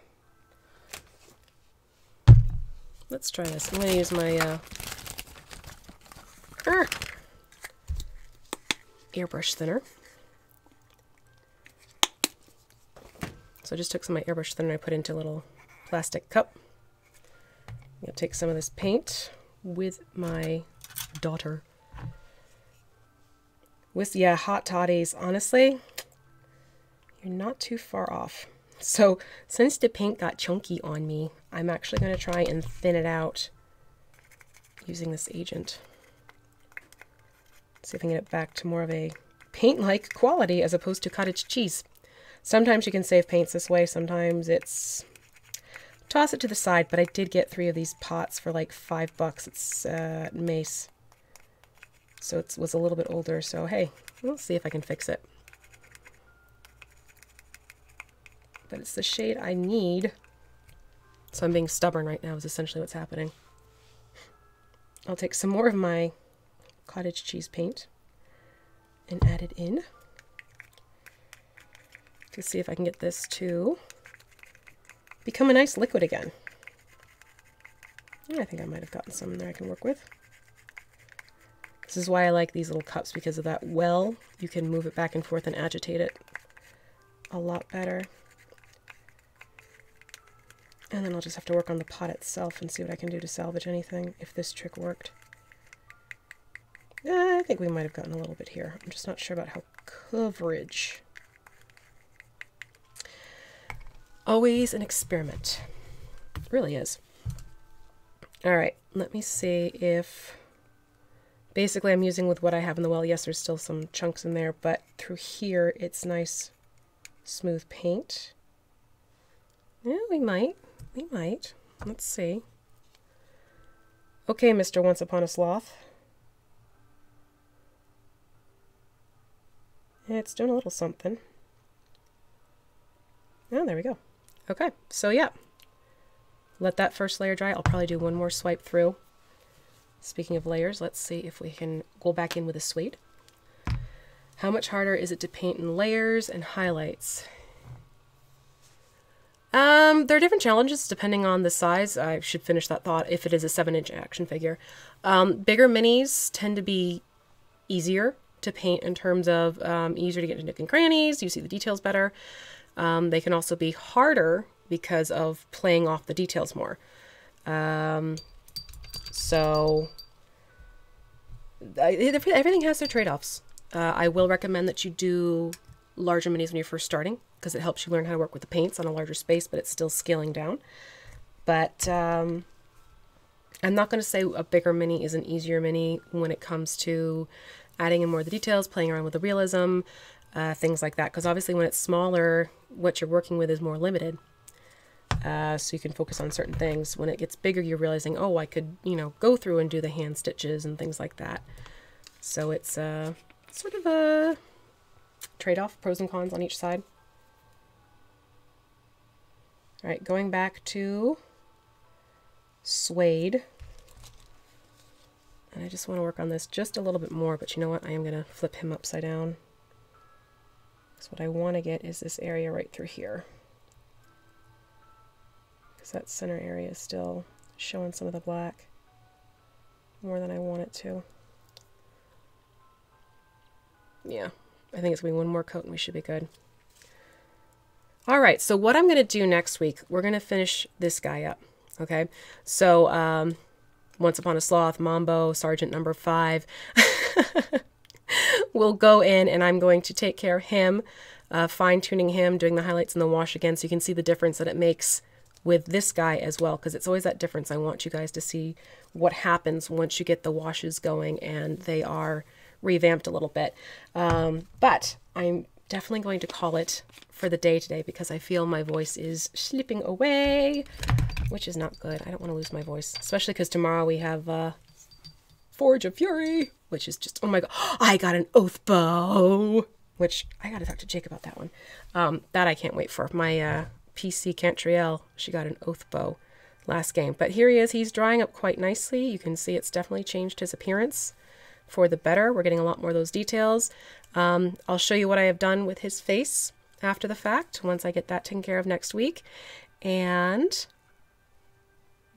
A: Let's try this. I'm going to use my airbrush thinner. So I just took some of my airbrush thinner and I put into a little plastic cup. I'm going to take some of this paint with my daughter. With, yeah, hot toddies. Honestly, you're not too far off. So since the paint got chunky on me, I'm actually going to try and thin it out using this agent. See if I can get it back to more of a paint-like quality as opposed to cottage cheese. Sometimes you can save paints this way, sometimes it's toss it to the side, but I did get 3 of these pots for like $5. It's Mace. So it was a little bit older, so hey, we'll see if I can fix it. But it's the shade I need. So I'm being stubborn right now is essentially what's happening. I'll take some more of my cottage cheese paint and add it in. to see if I can get this to become a nice liquid again. Yeah, I think I might have gotten some in there I can work with. This is why I like these little cups, because of that well. You can move it back and forth and agitate it a lot better. And then I'll just have to work on the pot itself and see what I can do to salvage anything, if this trick worked. I think we might have gotten a little bit here. I'm just not sure about how coverage. Always an experiment. It really is. All right, let me see if... Basically, I'm using with what I have in the well. Yes, there's still some chunks in there, but through here, it's nice, smooth paint. Yeah, we might. We might. Let's see. Okay, Mr. Once Upon a Sloth. It's doing a little something. Oh, there we go. Okay, so yeah. Let that first layer dry. I'll probably do one more swipe through. Speaking of layers, let's see if we can go back in with a suede. How much harder is it to paint in layers and highlights? There are different challenges depending on the size. I should finish that thought if it is a 7-inch action figure. Bigger minis tend to be easier to paint in terms of easier to get into nook and crannies. You see the details better. They can also be harder because of playing off the details more. So everything has their trade-offs. I will recommend that you do larger minis when you're first starting, because it helps you learn how to work with the paints on a larger space, but it's still scaling down. But I'm not going to say a bigger mini is an easier mini when it comes to adding in more of the details, playing around with the realism, things like that. Because obviously when it's smaller, what you're working with is more limited. So you can focus on certain things. When it gets bigger, you're realizing, oh, I could, you know, go through and do the hand stitches and things like that. So it's sort of a trade-off, pros and cons on each side. All right, going back to suede. And I just want to work on this just a little bit more, but you know what? I am going to flip him upside down. So what I want to get is this area right through here. Because that center area is still showing some of the black more than I want it to. Yeah, I think it's going to be one more coat and we should be good. All right, so what I'm going to do next week, we're going to finish this guy up, okay? So, Once Upon a Sloth, Mambo, Sergeant Number 5. We'll go in and I'm going to take care of him, fine-tuning him, doing the highlights and the wash again so you can see the difference that it makes with this guy as well, because it's always that difference. I want you guys to see what happens once you get the washes going and they are revamped a little bit. But I'm definitely going to call it for the day today because I feel my voice is slipping away, which is not good. I don't want to lose my voice, especially because tomorrow we have Forge of Fury, which is just, oh my god, I got an oath bow, which I got to talk to Jake about that one. That I can't wait for. My PC Cantriel, she got an oath bow last game. But here he is. He's drying up quite nicely. You can see it's definitely changed his appearance for the better. We're getting a lot more of those details. I'll show you what I have done with his face after the fact, once I get that taken care of next week. And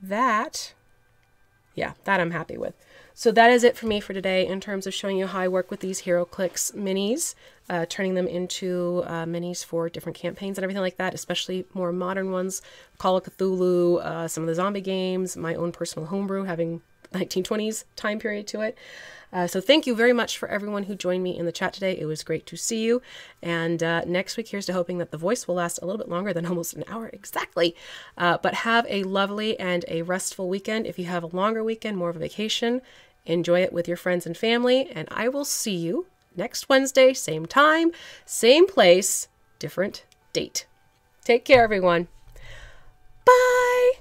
A: that, yeah, that I'm happy with. So that is it for me for today in terms of showing you how I work with these HeroClix minis, turning them into minis for different campaigns and everything like that, especially more modern ones, Call of Cthulhu, some of the zombie games, my own personal homebrew having 1920s time period to it. So thank you very much for everyone who joined me in the chat today. It was great to see you. And next week, here's to hoping that the voice will last a little bit longer than almost an hour exactly. But have a lovely and a restful weekend. If you have a longer weekend, more of a vacation, enjoy it with your friends and family. And I will see you next Wednesday, same time, same place, different date. Take care, everyone. Bye.